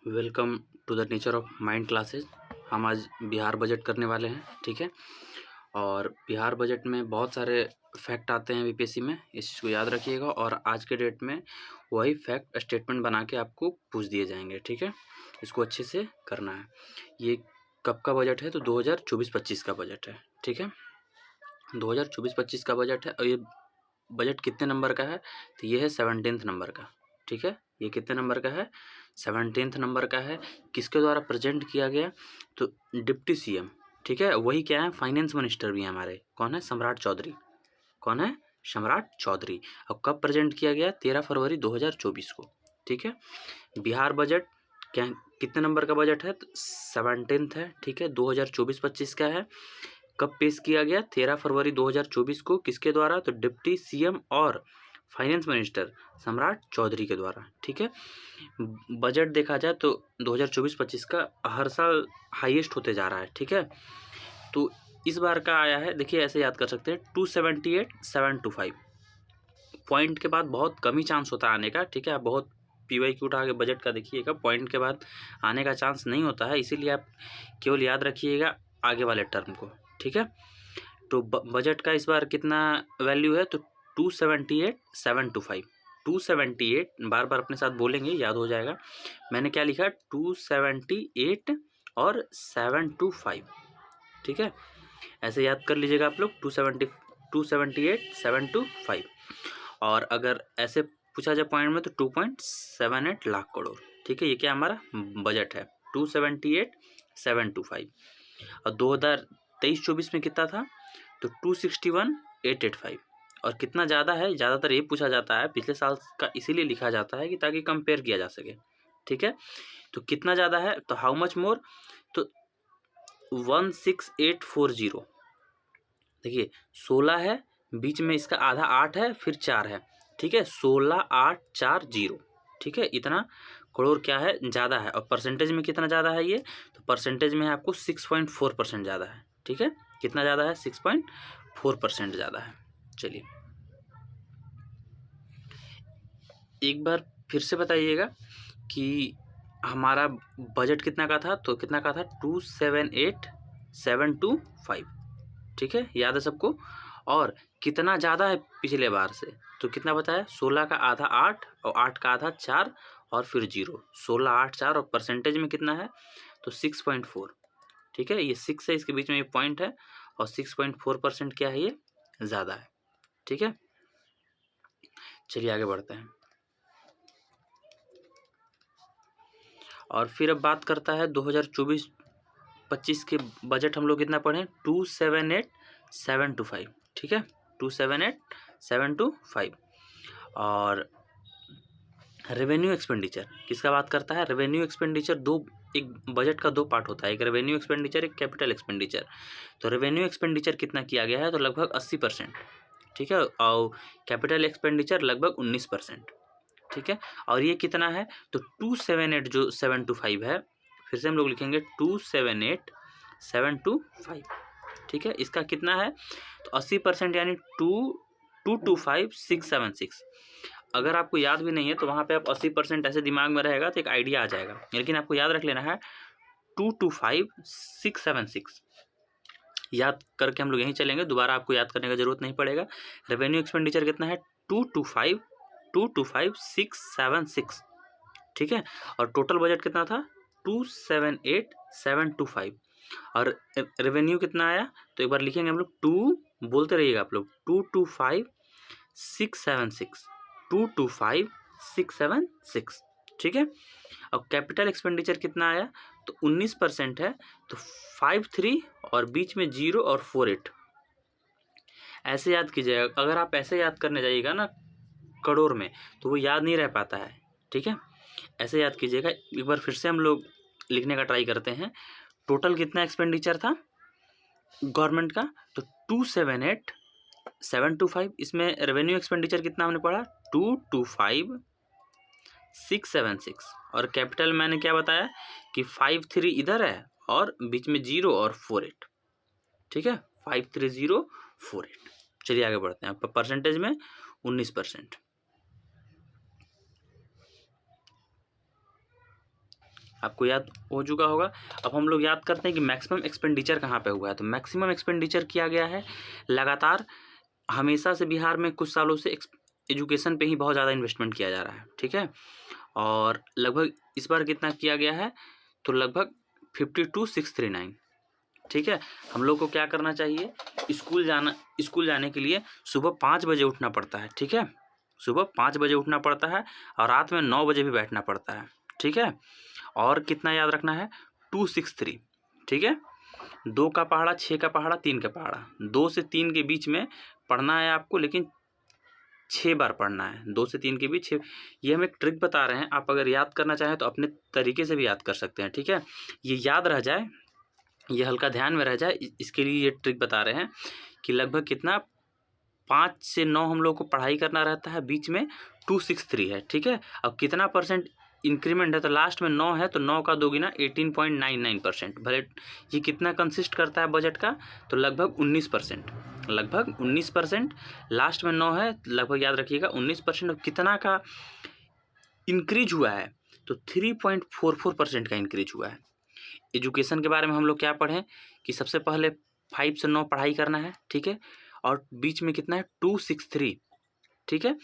Welcome to the nature of mind classes. हम आज Bihar budget करने वाले हैं, ठीक है। और बिहार बजट में बहुत सारे फैक्ट आते हैं बीपीएससी में, इस चीज़ को याद रखिएगा। और आज के डेट में वही फैक्ट स्टेटमेंट बना के आपको पूछ दिए जाएंगे, ठीक है। इसको अच्छे से करना है। ये कब का बजट है? तो 2024-25 का बजट है, ठीक है। 2024-25 का बजट है। और ये बजट कितने नंबर का है? तो ये है 17th नंबर का, ठीक है। ये कितने नंबर का है? 17th नंबर का है। किसके द्वारा प्रेजेंट किया गया? तो डिप्टी सीएम, ठीक है। वही क्या है, फाइनेंस मिनिस्टर भी है हमारे। कौन है? सम्राट चौधरी। कौन है? सम्राट चौधरी। अब कब प्रेजेंट किया गया? 13 फरवरी 2024 को, ठीक है। बिहार बजट क्या कितने नंबर का बजट है? तो 17th है, ठीक है। 2024-25 का है। कब पेश किया गया? 13 फरवरी 2024 को। किसके द्वारा? तो डिप्टी सीएम और फाइनेंस मिनिस्टर सम्राट चौधरी के द्वारा, ठीक है। बजट देखा जाए तो 2024-25 का हर साल हाईएस्ट होते जा रहा है, ठीक है। तो इस बार का आया है, देखिए ऐसे याद कर सकते हैं, 278,725 पॉइंट के बाद बहुत कम ही चांस होता है आने का, ठीक है। आप बहुत पीवाईक्यू उठा के बजट का देखिएगा, पॉइंट के बाद आने का चांस नहीं होता है, इसीलिए आप केवल याद रखिएगा आगे वाले टर्म को, ठीक है। तो बजट का इस बार कितना वैल्यू है? तो 278,725 278, बार बार अपने साथ बोलेंगे, याद हो जाएगा। मैंने क्या लिखा? 278 और 725, ठीक है। ऐसे याद कर लीजिएगा आप लोग, 278 725। और अगर ऐसे पूछा जाए पॉइंट में तो 2.78 लाख करोड़, ठीक है। ये क्या हमारा बजट है? 278,725। और 2023-24 में कितना था? तो 261,885। और कितना ज़्यादा है? ज़्यादातर ये पूछा जाता है पिछले साल का, इसीलिए लिखा जाता है कि ताकि कंपेयर किया जा सके, ठीक है। तो कितना ज़्यादा है? तो हाउ मच मोर? तो 16840। देखिए 16 है, बीच में इसका आधा 8 है, फिर 4 है, ठीक है। 16,840, ठीक है। इतना करोड़ क्या है? ज़्यादा है। और परसेंटेज में कितना ज़्यादा है ये? तो परसेंटेज में आपको 6.4% ज़्यादा है, ठीक है। कितना ज़्यादा है? 6.4% ज़्यादा है। चलिए एक बार फिर से बताइएगा कि हमारा बजट कितना का था? तो कितना का था? 278,725, ठीक है। याद है सबको? और कितना ज़्यादा है पिछले बार से? तो कितना बताया? 16 का आधा 8 और 8 का आधा 4 और फिर 0। 16, 8, 4 और परसेंटेज में कितना है? तो 6.4, ठीक है। ये 6 है, इसके बीच में ये पॉइंट है। और 6.4% क्या है? ये ज़्यादा है, ठीक है। चलिए आगे बढ़ते हैं। और फिर अब बात करता है 2024-25 के बजट। हम लोग कितना पढ़े? 278,725, ठीक है। 278,725। और रेवेन्यू एक्सपेंडिचर किसका बात करता है? रेवेन्यू एक्सपेंडिचर एक बजट का 2 पार्ट होता है, एक रेवेन्यू एक्सपेंडिचर, एक कैपिटल एक्सपेंडिचर। तो रेवेन्यू एक्सपेंडिचर कितना किया गया है? तो लगभग 80%, ठीक है। और कैपिटल एक्सपेंडिचर लगभग 19%, ठीक है। और ये कितना है? तो 278 जो 725 है, फिर से हम लोग लिखेंगे 278,725, ठीक है। इसका कितना है? तो 80% यानी 225,676। अगर आपको याद भी नहीं है तो वहाँ पे आप 80% ऐसे दिमाग में रहेगा तो एक आइडिया आ जाएगा, लेकिन आपको याद रख लेना है 225,676। याद करके हम लोग यहीं चलेंगे, दोबारा आपको याद करने का जरूरत नहीं पड़ेगा। रेवेन्यू एक्सपेंडिचर कितना है? 225,676, ठीक है। और टोटल बजट कितना था? 278,725। और रेवेन्यू कितना आया? तो एक बार लिखेंगे हम लोग, बोलते रहिएगा आप लोग, 225,676, 225,676, ठीक है। और कैपिटल एक्सपेंडिचर कितना आया? तो 19% है, तो 53 और बीच में 0 और 48। ऐसे याद कीजिएगा। अगर आप ऐसे याद करने जाइएगा ना करोड़ में, तो वो याद नहीं रह पाता है, ठीक है। ऐसे याद कीजिएगा। एक बार फिर से हम लोग लिखने का ट्राई करते हैं। टोटल कितना एक्सपेंडिचर था गवर्नमेंट का? तो 278,725। इसमें रेवेन्यू एक्सपेंडिचर कितना हमने पढ़ा? 225,676। और कैपिटल मैंने क्या बताया कि 53 इधर है और बीच में 0 और 48, ठीक है। 53048। चलिए आगे बढ़ते हैं। परसेंटेज में 19%। आपको याद हो चुका होगा। अब हम लोग याद करते हैं कि मैक्सिमम एक्सपेंडिचर कहाँ पे हुआ है। तो मैक्सिमम एक्सपेंडिचर किया गया है लगातार, हमेशा से बिहार में कुछ सालों से एजुकेशन पे ही बहुत ज़्यादा इन्वेस्टमेंट किया जा रहा है, ठीक है। और लगभग इस बार कितना किया गया है, तो लगभग 52,639, ठीक है। हम लोग को क्या करना चाहिए, स्कूल जाने के लिए सुबह 5 बजे उठना पड़ता है, ठीक है। सुबह 5 बजे उठना पड़ता है और रात में 9 बजे भी बैठना पड़ता है, ठीक है। और कितना याद रखना है, 263, ठीक है। 2 का पहाड़ा, 6 का पहाड़ा, 3 का पहाड़ा, 2 से 3 के बीच में पढ़ना है आपको, लेकिन 6 बार पढ़ना है। 2 से 3 के बीच 6। ये हम एक ट्रिक बता रहे हैं, आप अगर याद करना चाहें तो अपने तरीके से भी याद कर सकते हैं, ठीक है। ये याद रह जाए, ये हल्का ध्यान में रह जाए, इसके लिए ये ट्रिक बता रहे हैं कि लगभग कितना 5 से 9 हम लोग को पढ़ाई करना रहता है, बीच में 263 है, ठीक है। अब कितना परसेंट इंक्रीमेंट है, तो लास्ट में 9 है, तो 9 का दोगुना 18.99%। भले ये कितना कंसिस्ट करता है बजट का, तो लगभग 19%, लगभग 19%। लास्ट में 9 है, लगभग याद रखिएगा 19%। और कितना का इंक्रीज हुआ है, तो 3.44% का इंक्रीज हुआ है। एजुकेशन के बारे में हम लोग क्या पढ़ें कि सबसे पहले 5 से 9 पढ़ाई करना है, ठीक है। और बीच में कितना है, 263, ठीक है।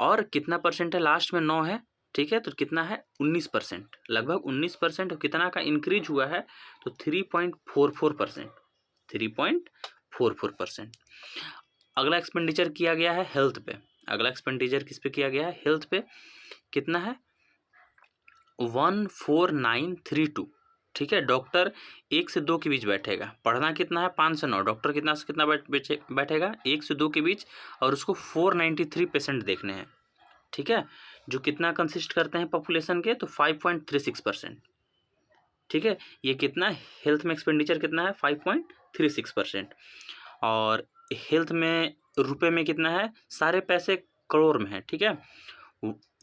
और कितना परसेंट है, लास्ट में 9 है, ठीक है। तो कितना है, 19%, लगभग 19%। और कितना का इंक्रीज हुआ है, तो 3.44%, 3.44%। अगला एक्सपेंडिचर किया गया है हेल्थ पे। अगला एक्सपेंडिचर किस पे किया गया है, हेल्थ पे। कितना है, 14932, ठीक है। डॉक्टर 1 से 2 के बीच बैठेगा, पढ़ना कितना है, 5 से 9, डॉक्टर कितना से कितना बैठेगा, 1 से 2 के बीच, और उसको 493 पेशेंट देखने हैं, ठीक है। जो कितना कंसिस्ट करते हैं पॉपुलेशन के, तो 5.36%, ठीक है। ये कितना हेल्थ में एक्सपेंडिचर कितना है, 5.36%। और हेल्थ में रुपए में कितना है, सारे पैसे करोड़ में है, ठीक है।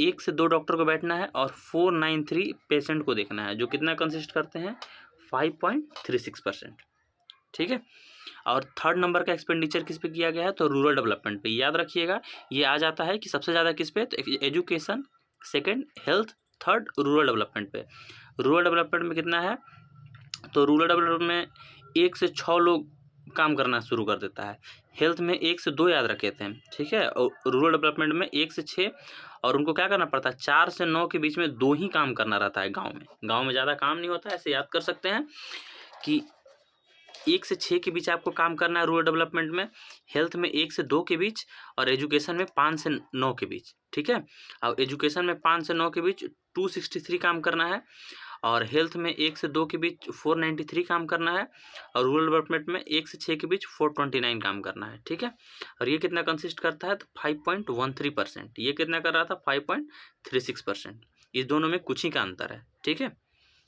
1 से 2 डॉक्टर को बैठना है और 493 पेशेंट को देखना है, जो कितना कंसिस्ट करते हैं, 5.36%, ठीक है। और थर्ड नंबर का एक्सपेंडिचर किस पे किया गया है, तो रूरल डेवलपमेंट पे। याद रखिएगा, ये आ जाता है कि सबसे ज़्यादा किस पे, तो education, second health, third rural development पे। रूरल डेवलपमेंट में कितना है, तो रूरल डेवलपमेंट में 1 से 6 लोग काम करना शुरू कर देता है। हेल्थ में 1 से 2 याद रखे थे, ठीक है। और रूरल डेवलपमेंट में 1 से 6, और उनको क्या करना पड़ता है, 4 से 9 के बीच में 2 ही काम करना रहता है गाँव में। गाँव में ज़्यादा काम नहीं होता है, ऐसे याद कर सकते हैं कि 1 से 6 के बीच आपको काम करना है रूरल डेवलपमेंट में, हेल्थ में 1 से 2 के बीच, और एजुकेशन में 5 से 9 के बीच, ठीक है। और एजुकेशन में 5 से 9 के बीच 263 काम करना है, और हेल्थ में 1 से 2 के बीच 493 काम करना है, और रूरल डेवलपमेंट में 1 से 6 के बीच 429 काम करना है, ठीक है। और ये कितना कंसिस्ट करता है, तो 5.13%। ये कितना कर रहा था, 5.36%। इस दोनों में कुछ ही का अंतर है, ठीक है।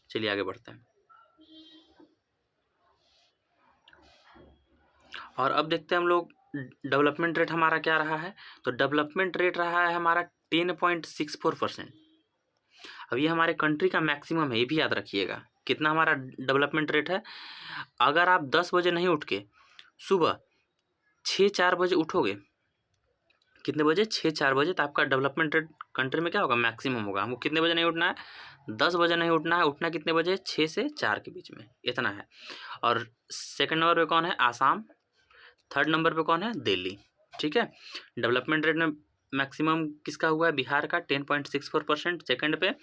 चलिए आगे बढ़ते हैं। और अब देखते हैं हम लोग डेवलपमेंट रेट हमारा क्या रहा है। तो डेवलपमेंट रेट रहा है हमारा 10.64%। अब ये हमारे कंट्री का मैक्सिमम है, ये भी याद रखिएगा। कितना हमारा डेवलपमेंट रेट है, अगर आप 10 बजे नहीं उठ के सुबह 6-4 बजे उठोगे, कितने बजे, 6-4 बजे, तो आपका डेवलपमेंट रेट कंट्री में क्या होगा, मैक्सिमम होगा। हमको कितने बजे नहीं उठना है, 10 बजे नहीं उठना है, उठना कितने बजे, 6 से 4 के बीच में, इतना है। और सेकंड नंबर पे कौन है, आसाम। थर्ड नंबर पे कौन है, दिल्ली, ठीक है। डेवलपमेंट रेट में मैक्सिमम किसका हुआ है, बिहार का 10.64%, सेकंड पे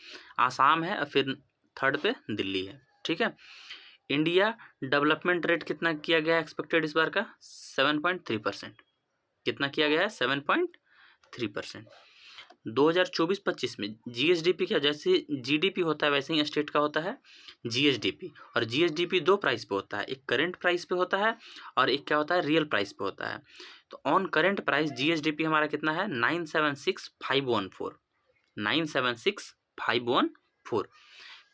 आसाम है, और फिर थर्ड पे दिल्ली है, ठीक है। इंडिया डेवलपमेंट रेट कितना किया गया है एक्सपेक्टेड इस बार का, 7.3%। कितना किया गया है, 7.3%। 2024-25 में जीएसडीपी क्या, जैसे जीडीपी होता है वैसे ही स्टेट का होता है जीएसडीपी। और जीएसडीपी 2 प्राइस पे होता है, एक करंट प्राइस पे होता है और एक क्या होता है, रियल प्राइस पे होता है। तो ऑन करंट प्राइस जीएसडीपी हमारा कितना है, 976,514, 976,514।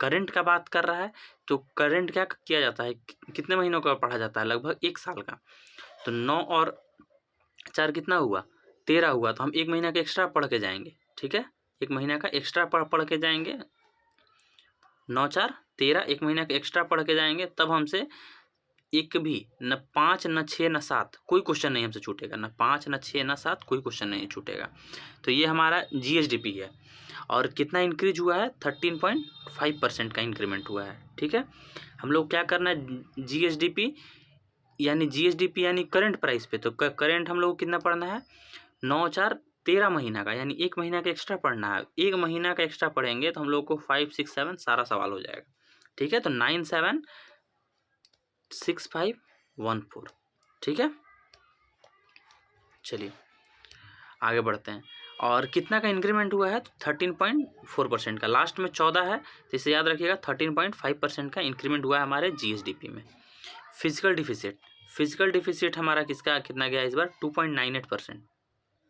करंट का बात कर रहा है, तो करंट क्या किया जाता है, कितने महीनों का पढ़ा जाता है, लगभग 1 साल का। तो 9 और 4 कितना हुआ, 13 हुआ। तो हम 1 महीना का एक्स्ट्रा पढ़ के जाएंगे, ठीक है। 1 महीना का एक्स्ट्रा पढ़ के जाएंगे, 9 4 13, 1 महीना का एक्स्ट्रा पढ़ के जाएंगे, तब हमसे एक भी न 5 न 6 न 7 कोई क्वेश्चन नहीं हमसे छूटेगा, न 5 न 6 न 7 कोई क्वेश्चन नहीं छूटेगा। तो ये हमारा जीएसडीपी है और कितना इंक्रीज हुआ है 13.5% का इंक्रीमेंट हुआ है। ठीक है, हम लोग क्या करना है जीएसडीपी यानी करंट प्राइस पे। तो करंट हम लोग को कितना पढ़ना है 9 4 13 महीना का, यानी 1 महीना का एक्स्ट्रा पढ़ना है। 1 महीना का एक्स्ट्रा पढ़ेंगे तो हम लोग को 5 6 7 सारा सवाल हो जाएगा। ठीक है, तो 9 7 6 5 1 4। ठीक है, चलिए आगे बढ़ते हैं। और कितना का इंक्रीमेंट हुआ है 13.4% का। लास्ट में 14 है तो इसे याद रखिएगा 13.5% का इंक्रीमेंट हुआ है हमारे जीएसडीपी में। फिजिकल डिफिसिट हमारा किसका कितना गया इस बार 2.98%।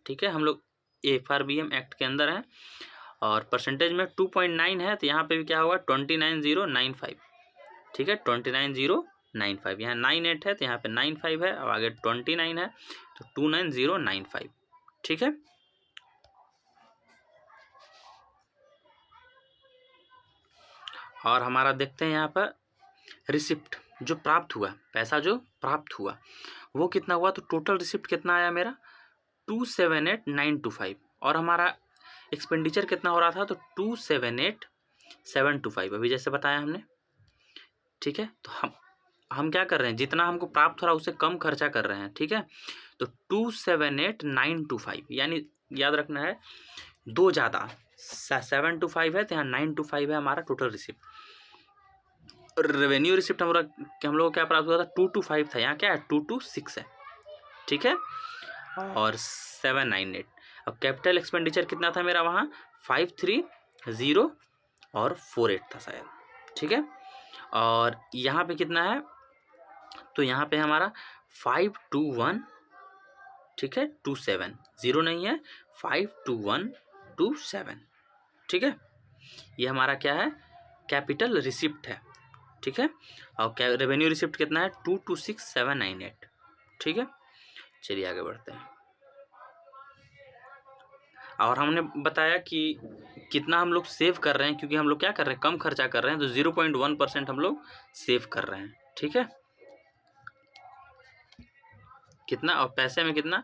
ठीक है, हम लोग एफआरबीएम एक्ट के अंदर हैं और परसेंटेज में 2.9 है, तो यहाँ पे भी क्या होगा 29095। ठीक है, 29095, यहाँ 98 है तो यहाँ पे 95 है और आगे 29 है तो 29095। ठीक है, और हमारा देखते हैं यहाँ पर रिसिप्ट जो प्राप्त हुआ, पैसा जो प्राप्त हुआ वो कितना हुआ। तो टोटल रिसिप्ट कितना आया मेरा 278925 और हमारा एक्सपेंडिचर कितना हो रहा था तो 278725 अभी जैसे बताया हमने। ठीक है, तो हम क्या कर रहे हैं जितना हमको प्राप्त हो रहा है उससे कम खर्चा कर रहे हैं। ठीक है, तो 278925 यानी याद रखना है दो ज़्यादा 725 है तो यहाँ 925 है हमारा टोटल रिसिप्ट। रेवेन्यू रिसिप्ट हम लोग क्या प्राप्त हुआ था 225 था, यहाँ क्या है 226 है। ठीक है, और 798। अब कैपिटल एक्सपेंडिचर कितना था मेरा वहाँ 530 और 48 था शायद। ठीक है, और यहाँ पे कितना है तो यहाँ पे हमारा 521। ठीक है, 27 0 नहीं है 52127। ठीक है, ये हमारा क्या है कैपिटल रिसिप्ट है। ठीक है, और रेवेन्यू रिसिप्ट कितना है 226798। ठीक है, चलिए आगे बढ़ते हैं। और हमने बताया कि कितना हम लोग सेव कर रहे हैं, क्योंकि हम लोग क्या कर रहे हैं कम खर्चा कर रहे हैं, तो 0.1% हम लोग सेव कर रहे हैं। ठीक है, कितना और पैसे में कितना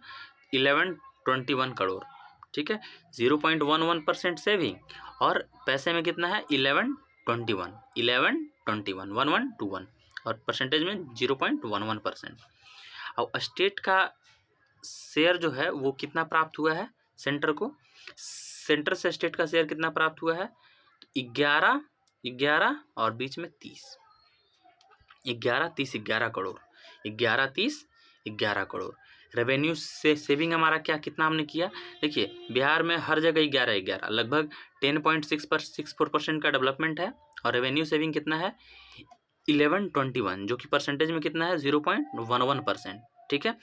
1121 करोड़। ठीक है, 0.11% सेविंग और पैसे में कितना है 1121 और परसेंटेज में 0.11%। और स्टेट का शेयर जो है वो कितना प्राप्त हुआ है सेंटर को, सेंटर से स्टेट का शेयर कितना प्राप्त हुआ है 11 और बीच में 30 11 करोड़ 11 करोड़। रेवेन्यू से सेविंग हमारा क्या कितना हमने किया देखिए बिहार में हर जगह 11 लगभग 10.64% का डेवलपमेंट है और रेवेन्यू सेविंग कितना है 1121 जो कि परसेंटेज में कितना है 0.11%। ठीक है,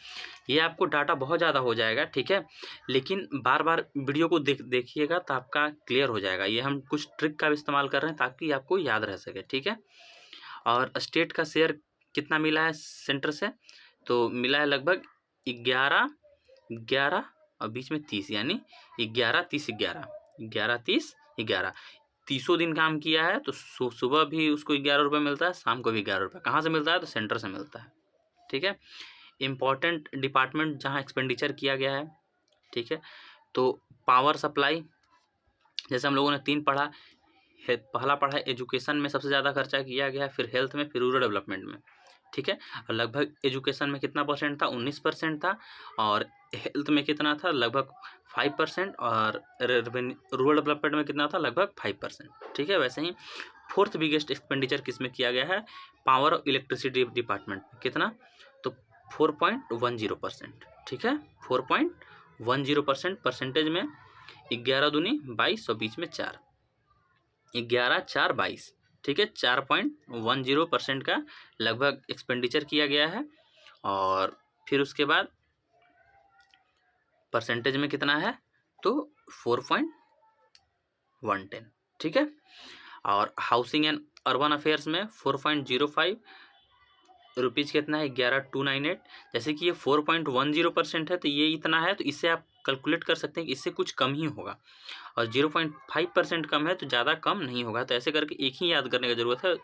ये आपको डाटा बहुत ज़्यादा हो जाएगा। ठीक है, लेकिन बार बार वीडियो को देखिएगा तो आपका क्लियर हो जाएगा। ये हम कुछ ट्रिक का इस्तेमाल कर रहे हैं ताकि आपको याद रह सके। ठीक है, और स्टेट का शेयर कितना मिला है सेंटर से तो मिला है लगभग 11 और बीच में 30 यानी 11 30 दिन काम किया है तो सुबह भी उसको 11 रुपये मिलता है, शाम को भी 11 रुपये। कहाँ से मिलता है तो सेंटर से मिलता है। ठीक है, इम्पॉर्टेंट डिपार्टमेंट जहाँ एक्सपेंडिचर किया गया है। ठीक है, तो पावर सप्लाई जैसे हम लोगों ने 3 पढ़ा है, पहला पढ़ा एजुकेशन में सबसे ज़्यादा खर्चा किया गया है, फिर हेल्थ में, फिर रूरल डेवलपमेंट में। ठीक है, और लगभग एजुकेशन में कितना परसेंट था 19% था और हेल्थ में कितना था लगभग 5% और रूरल डेवलपमेंट में कितना था लगभग 5%। ठीक है, वैसे ही 4th बिगेस्ट एक्सपेंडिचर किस में किया गया है पावर और इलेक्ट्रिसिटी डिपार्टमेंट में कितना तो 4.10%। ठीक है, 4.10% परसेंटेज में 11 दूनी 22 और बीच में 4 11 4 22। ठीक है, 4.10% का लगभग एक्सपेंडिचर किया गया है और फिर उसके बाद परसेंटेज में कितना है तो 4.110। ठीक है, और हाउसिंग एंड अर्बन अफेयर्स में 4.05 रुपीज़ कितना है 11298। जैसे कि ये 4.10% है तो ये इतना है तो इससे आप कैलकुलेट कर सकते हैं कि इससे कुछ कम ही होगा और 0.5% कम है तो ज़्यादा कम नहीं होगा। तो ऐसे करके एक ही याद करने की ज़रूरत है,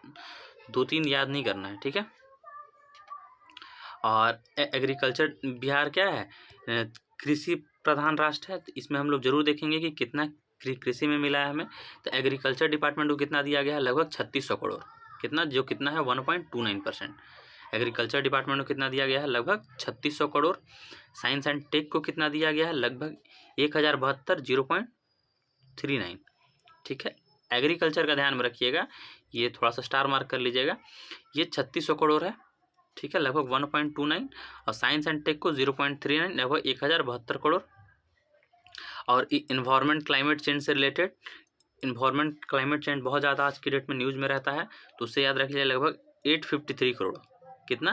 2-3 याद नहीं करना है। ठीक है, और एग्रीकल्चर बिहार क्या है, कृषि प्रधान राष्ट्र है, तो इसमें हम लोग जरूर देखेंगे कि कितना कृषि में मिला है हमें। तो एग्रीकल्चर डिपार्टमेंट को कितना दिया गया है, लगभग 3600 करोड़। कितना, जो कितना है 1.29%। एग्रीकल्चर डिपार्टमेंट को कितना दिया गया है, लगभग 3600 करोड़। साइंस एंड टेक को कितना दिया गया है, लगभग 1072, 0.39। ठीक है, एग्रीकल्चर का ध्यान में रखिएगा, ये थोड़ा सा स्टार मार्क कर लीजिएगा, ये 3600 करोड़ है। ठीक है, लगभग 1.29। और साइंस एंड टेक को 0.39, लगभग 1072 करोड़। और इन्वायरमेंट क्लाइमेट चेंज से रिलेटेड, इन्वायरमेंट क्लाइमेट चेंज बहुत ज़्यादा आज की डेट में न्यूज़ में रहता है, तो उससे याद रख लीजिए, लगभग 853 करोड़। कितना,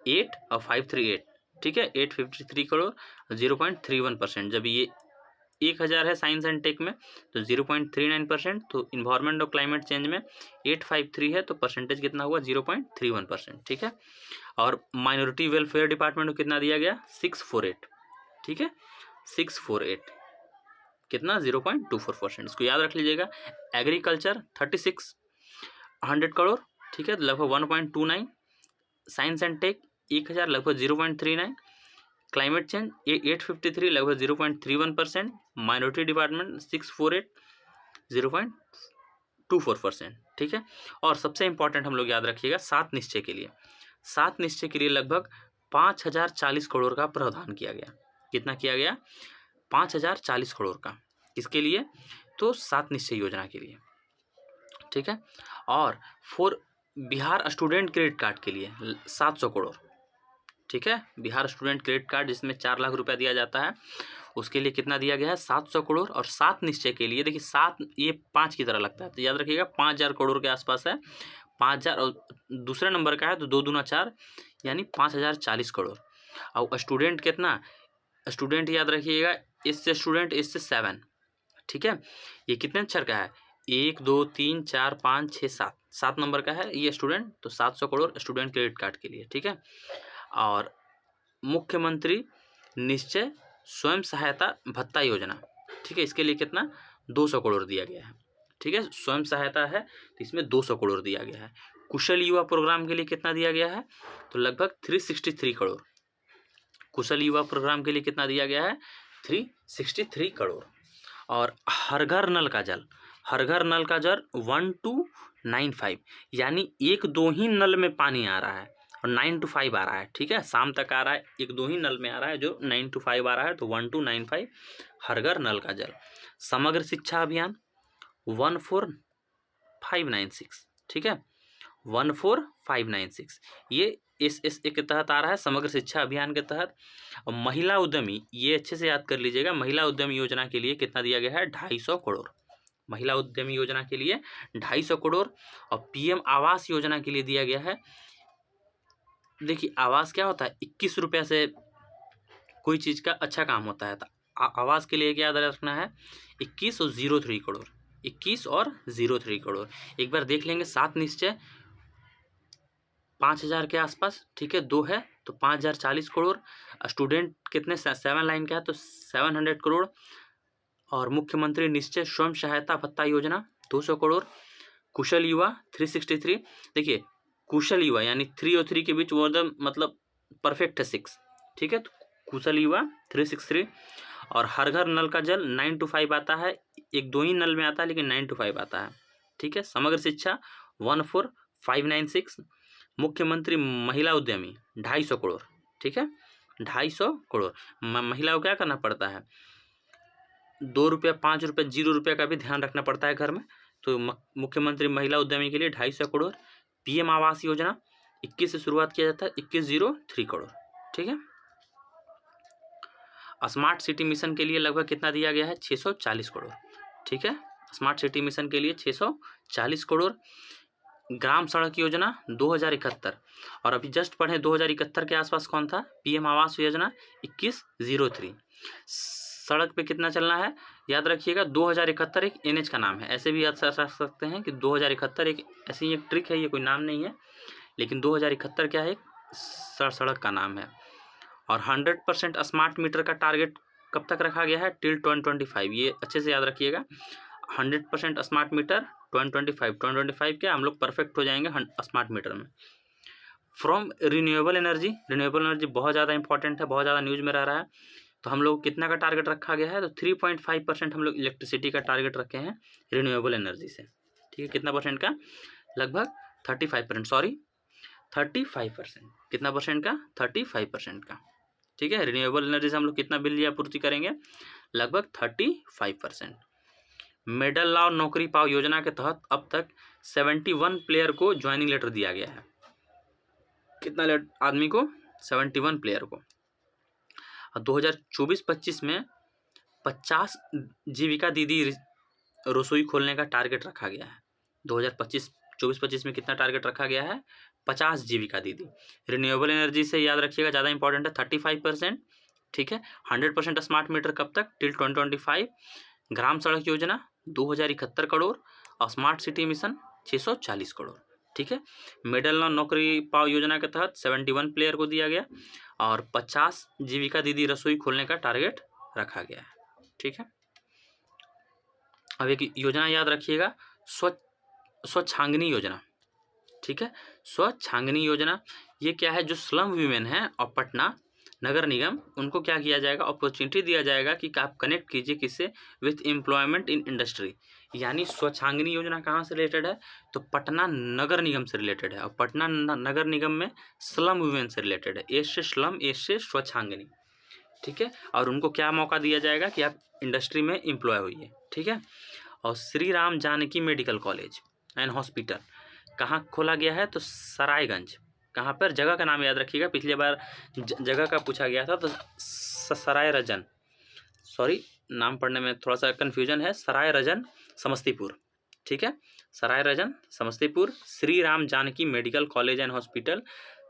8 और 538। ठीक है, 853 करोड़, 0.31%। जब ये 1000 है साइंस एंड टेक में तो 0.39%, तो इन्वायरमेंट और क्लाइमेट चेंज में 853 है, तो परसेंटेज कितना हुआ, 0.31%। ठीक है, और माइनॉरिटी वेलफेयर डिपार्टमेंट को कितना दिया गया, 648। ठीक है, 648, कितना, 0.24%। इसको याद रख लीजिएगा। एग्रीकल्चर 3600 करोड़। ठीक है, लगभग 1.29। साइंस एंड टेक 1000, लगभग 0.39। क्लाइमेट चेंज 853, लगभग 0.31%। Minority department 648, 0.24%। ठीक है, और सबसे इंपॉर्टेंट हम लोग याद रखिएगा, 7 निश्चय के लिए, 7 निश्चय के लिए लगभग 5040 करोड़ का प्रावधान किया गया। कितना किया गया, 5040 करोड़ का। किसके लिए, तो 7 निश्चय योजना के लिए। ठीक है, और for Bihar student credit card के लिए 700 करोड़। ठीक है, बिहार स्टूडेंट क्रेडिट कार्ड जिसमें 4 लाख रुपया दिया जाता है, उसके लिए कितना दिया गया है, 700 करोड़। और 7 निश्चय के लिए देखिए, 7 ये 5 की तरह लगता है, तो याद रखिएगा 5000 करोड़ के आसपास है। 5000 और दूसरे नंबर का है, तो 2 दूना 4, यानी 5040 करोड़। और स्टूडेंट कितना, स्टूडेंट याद रखिएगा, इससे स्टूडेंट, इससे 7। ठीक है, ये कितने अक्षर का है, 1 2 3 4 5 6 7, 7 नंबर का है ये स्टूडेंट, तो 700 करोड़ स्टूडेंट क्रेडिट कार्ड के लिए। ठीक है, और मुख्यमंत्री निश्चय स्वयं सहायता भत्ता योजना, ठीक है, इसके लिए कितना, 200 करोड़ दिया गया है। ठीक है, स्वयं सहायता है तो इसमें 200 करोड़ दिया गया है। कुशल युवा प्रोग्राम के लिए कितना दिया गया है, तो लगभग 363 करोड़। कुशल युवा प्रोग्राम के लिए कितना दिया गया है, 363 करोड़। और हर घर नल का जल, हर घर नल का जल 1295, यानी 1-2 ही नल में पानी आ रहा है, और 9 to 5 आ रहा है। ठीक है, शाम तक आ रहा है, 1-2 ही नल में आ रहा है, जो 9 to 5 आ रहा है, तो 1295 हर घर नल का जल। समग्र शिक्षा अभियान 14596। ठीक है, 14596, ये इस के तहत आ रहा है, समग्र शिक्षा अभियान के तहत। और महिला उद्यमी, ये अच्छे से याद कर लीजिएगा, महिला उद्यमी योजना के लिए कितना दिया गया है, 250 करोड़। महिला उद्यमी योजना के लिए 250 करोड़। और पीएम आवास योजना के लिए दिया गया है, देखिए आवास क्या होता है, 21 रुपया से कोई चीज़ का अच्छा काम होता है, तो आवास के लिए क्या याद रखना है, 21 और 03 करोड़, 21 और 03 करोड़। एक बार देख लेंगे, 7 निश्चय 5000 के आसपास। ठीक है, 2 है तो 5040 करोड़। स्टूडेंट कितने, 7 लाइन का है, तो 700 करोड़। और मुख्यमंत्री निश्चय स्वयं सहायता भत्ता योजना 200 करोड़। कुशल युवा 363, देखिए कुशल युवा यानी 3 और 3 के बीच वो मतलब परफेक्ट है 6। ठीक है, तो कुशल युवा 363। और हर घर नल का जल 9 to 5 आता है, 1-2 ही नल में आता है, लेकिन 9 to 5 आता है। ठीक है, समग्र शिक्षा 14596। मुख्यमंत्री महिला उद्यमी 250 करोड़। ठीक है, 250 करोड़। महिला को क्या करना पड़ता है, 2 रुपया 5 रुपये 0 रुपये का भी ध्यान रखना पड़ता है घर में, तो मुख्यमंत्री महिला उद्यमी के लिए 250 करोड़। पीएम आवास योजना 21 से शुरुआत किया जाता है, 2103 करोड़। ठीक है, स्मार्ट सिटी मिशन के लिए लगभग कितना दिया गया है, 640 करोड़। ठीक है, स्मार्ट सिटी मिशन के लिए 640 करोड़। ग्राम सड़क योजना 2071, और अभी जस्ट पढ़े 2071 के आसपास कौन था, पीएम आवास योजना 2103। सड़क पे कितना चलना है, याद रखिएगा 2071 एक एनएच का नाम है, ऐसे भी याद रख सकते हैं कि 2071 एक ऐसी एक ट्रिक है, ये कोई नाम नहीं है, लेकिन 2071 क्या है, एक सड़क का नाम है। और 100% स्मार्ट मीटर का टारगेट कब तक रखा गया है, टिल 2025, ये अच्छे से याद रखिएगा। 100% स्मार्ट मीटर 2025 क्या हम लोग परफेक्ट हो जाएंगे स्मार्ट मीटर में। फ्रॉम रिन्यूएबल एनर्जी बहुत ज़्यादा इंपॉर्टेंट है, बहुत ज़्यादा न्यूज़ में रह रहा है। तो हम लोग कितना का टारगेट रखा गया है, तो 3.5% हम लोग इलेक्ट्रिसिटी का टारगेट रखे हैं रिन्यूएबल एनर्जी से। ठीक है, कितना परसेंट का, लगभग 35%, सॉरी 35%, कितना परसेंट का, 35% का। ठीक है, रिन्यूएबल एनर्जी से हम लोग कितना बिजली आपूर्ति करेंगे, लगभग 35%। मेडल लॉ नौकरी पाओ योजना के तहत अब तक 71 प्लेयर को ज्वाइनिंग लेटर दिया गया है। कितना आदमी को, 71 प्लेयर को। 2024-25 में 50 जीविका दीदी रसोई खोलने का टारगेट रखा गया है। 2024-25 में कितना टारगेट रखा गया है, 50 जीविका दीदी। रिन्यूएबल एनर्जी से याद रखिएगा, ज़्यादा इंपॉर्टेंट है, 35%। ठीक है, 100% स्मार्ट मीटर कब तक, टिल 2025। ग्राम सड़क योजना 2071 करोड़ और स्मार्ट सिटी मिशन 640 करोड़। ठीक है, मेडल नौकरी पाओ योजना के तहत 71 प्लेयर को दिया गया और 50 जीविका दीदी रसोई खोलने का टारगेट रखा गया है। ठीक है, अब एक योजना याद रखिएगा, स्वच्छांगनी योजना। ठीक है, स्वच्छांगनी योजना ये क्या है, जो स्लम वीमेन हैं और पटना नगर निगम, उनको क्या किया जाएगा, अपॉर्चुनिटी दिया जाएगा कि आप कनेक्ट कीजिए किससे, विथ एम्प्लॉयमेंट इन इंडस्ट्री। यानी स्वच्छांगनी योजना कहाँ से रिलेटेड है, तो पटना नगर निगम से रिलेटेड है और पटना नगर निगम में स्लम वीमेन से रिलेटेड है। ए से स्लम, ए से स्वच्छांगनी। ठीक है, और उनको क्या मौका दिया जाएगा कि आप इंडस्ट्री में एम्प्लॉय होइए। ठीक है, और Shri Ram Janaki medical college and hospital कहाँ खोला गया है, तो सरायगंज। कहाँ पर, जगह का नाम याद रखिएगा, पिछली बार जगह का पूछा गया था, तो सराय रजन, सॉरी नाम पढ़ने में थोड़ा सा कन्फ्यूजन है, सराय रजन समस्तीपुर। ठीक है, Sarai Rajan Samastipur, Shri Ram Janaki medical college and hospital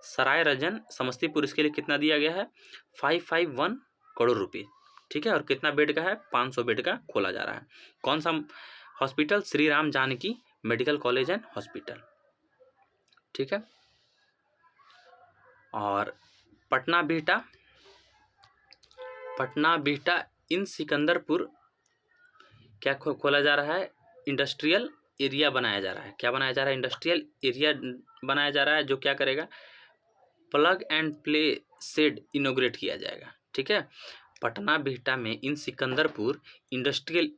Sarai Rajan Samastipur. इसके लिए कितना दिया गया है, 551 करोड़ रुपये। ठीक है, और कितना बेड का है, 500 बेड का खोला जा रहा है। कौन सा hospital, Shri Ram Janaki medical college and hospital. ठीक है, और पटना बिहटा इन सिकंदरपुर क्या खोला जा रहा है, इंडस्ट्रियल एरिया बनाया जा रहा है। क्या बनाया जा रहा है, इंडस्ट्रियल एरिया बनाया जा रहा है, जो क्या करेगा, plug and play shed inaugurate किया जाएगा। ठीक है, पटना बिहटा में इन सिकंदरपुर इंडस्ट्रियल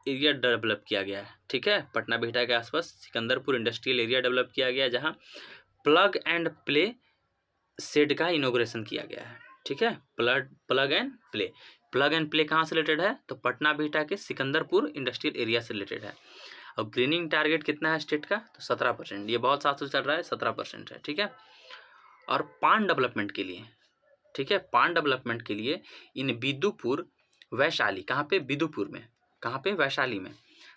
एरिया डेवलप किया गया है। ठीक है, पटना बिहटा के आसपास सिकंदरपुर इंडस्ट्रियल एरिया डेवलप किया गया है, जहाँ प्लग एंड प्ले शेड का इनोग्रेशन किया गया है। ठीक है, प्लग एंड प्ले कहाँ से रिलेटेड है, तो पटना बिहटा के सिकंदरपुर इंडस्ट्रियल एरिया से रिलेटेड है। और ग्रीनिंग टारगेट कितना है स्टेट का, तो 17%। ये बहुत साल से चल रहा है, 17% है। ठीक है, और पान डेवलपमेंट के लिए, ठीक है, पान डेवलपमेंट के लिए इन बिदुपुर वैशाली, कहाँ पे, बिदुपुर में, कहाँ पे, वैशाली में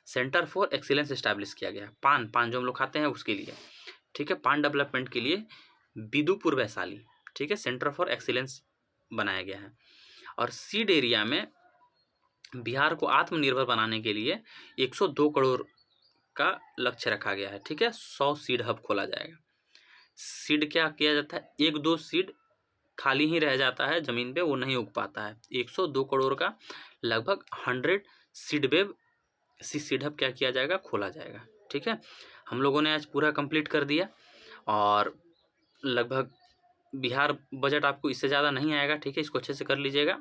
सेंटर फॉर एक्सीलेंस इस्टेब्लिश किया गया है। पान जो हम लोग खाते हैं उसके लिए। ठीक है, पान डेवलपमेंट के लिए बिदुपुर वैशाली, ठीक है, सेंटर फॉर एक्सीलेंस बनाया गया है। और सीड एरिया में बिहार को आत्मनिर्भर बनाने के लिए 102 करोड़ का लक्ष्य रखा गया है। ठीक है, 100 सीड हब खोला जाएगा। सीड क्या किया जाता है, 1-2 सीड खाली ही रह जाता है ज़मीन पे, वो नहीं उग पाता है। 102 करोड़ का लगभग 100 सीड हब क्या किया जाएगा, खोला जाएगा। ठीक है, हम लोगों ने आज पूरा कंप्लीट कर दिया और लगभग बिहार बजट आपको इससे ज़्यादा नहीं आएगा। ठीक है, इसको अच्छे से कर लीजिएगा।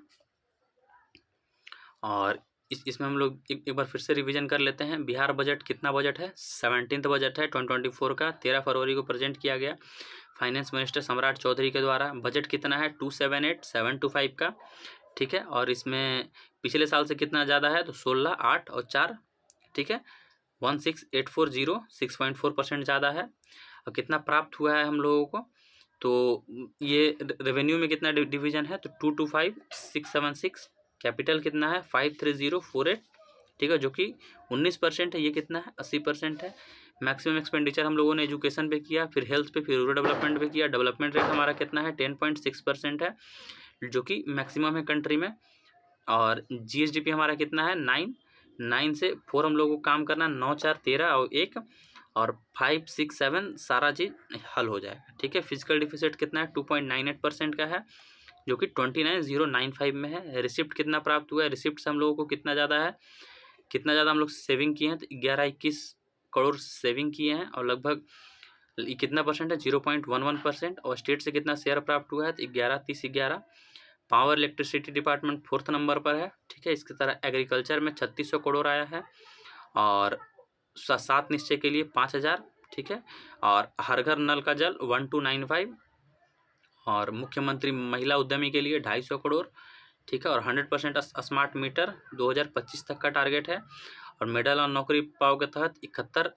और इसमें हम लोग एक बार फिर से रिवीजन कर लेते हैं। बिहार बजट कितना बजट है, 17th बजट है 2024 का, 13 फरवरी को प्रेजेंट किया गया फाइनेंस मिनिस्टर सम्राट चौधरी के द्वारा। बजट कितना है, 278,725 का। ठीक है, और इसमें पिछले साल से कितना ज़्यादा है, तो 16, 8 और 4। ठीक है, 16,840, 6.4% ज़्यादा है। और कितना प्राप्त हुआ है हम लोगों को, तो ये रेवेन्यू में कितना डिवीजन है, तो 225,676। कैपिटल कितना है, 53048। ठीक है, जो कि 19% है। ये कितना है, 80% है। मैक्सिमम एक्सपेंडिचर हम लोगों ने एजुकेशन पे किया, फिर हेल्थ पे, फिर रूरल डेवलपमेंट पे किया। डेवलपमेंट रेट हमारा कितना है, 10.6% है, जो कि मैक्सिमम है कंट्री में। और जीएसडीपी हमारा कितना है, 9 से 4 हम लोगों को काम करना, 9, 4, 13 और 1 और 5, 6, 7 सारा चीज़ हल हो जाएगा। ठीक है, फिजिकल डिफिसिट कितना है, 2.98% का है, जो कि 29,095 में है। रिसिप्ट कितना प्राप्त हुआ है, रिसिप्ट से हम लोगों को कितना ज़्यादा है, कितना ज़्यादा हम लोग सेविंग किए हैं, तो 11-21 करोड़ सेविंग किए हैं। और लगभग ये कितना परसेंट है? 0.11%। और स्टेट से कितना शेयर प्राप्त हुआ है? तो 11-30-11। Power electricity department 4th number पर है, ठीक है। इसकी तरह एग्रीकल्चर में 3600 करोड़ आया है, और 7 निश्चय के लिए 5000, ठीक है। और हर घर नल का जल 1295, और मुख्यमंत्री महिला उद्यमी के लिए 250 करोड़, ठीक है। और 100% स्मार्ट मीटर 2025 तक का टारगेट है। और मेडल और नौकरी पाओ के तहत 71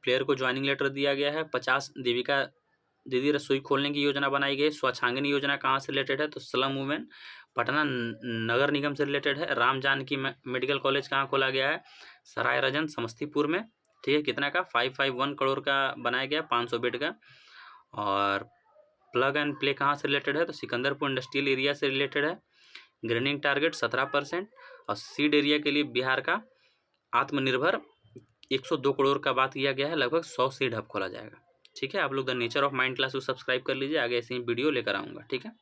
प्लेयर को ज्वाइनिंग लेटर दिया गया है। 50 देविका दीदी रसोई खोलने की योजना बनाई गई। स्वच्छांगनी योजना कहाँ से रिलेटेड है? तो स्लम वुमेन पटना नगर निगम से रिलेटेड है। राम जानकी मेडिकल कॉलेज कहाँ खोला गया है? सराय रजन समस्तीपुर में, ठीक है। कितना का? 551 करोड़ का बनाया गया, 500 बेड का। और प्लग एंड प्ले कहाँ से रिलेटेड है? तो सिकंदरपुर इंडस्ट्रियल एरिया से रिलेटेड है। Graining target 17%। और सीड एरिया के लिए बिहार का आत्मनिर्भर 102 करोड़ का बात किया गया है। लगभग 100 सीड हब खोला जाएगा, ठीक है। आप लोग the nature of mind class को सब्सक्राइब कर लीजिए, आगे ऐसे ही वीडियो लेकर आऊँगा, ठीक है।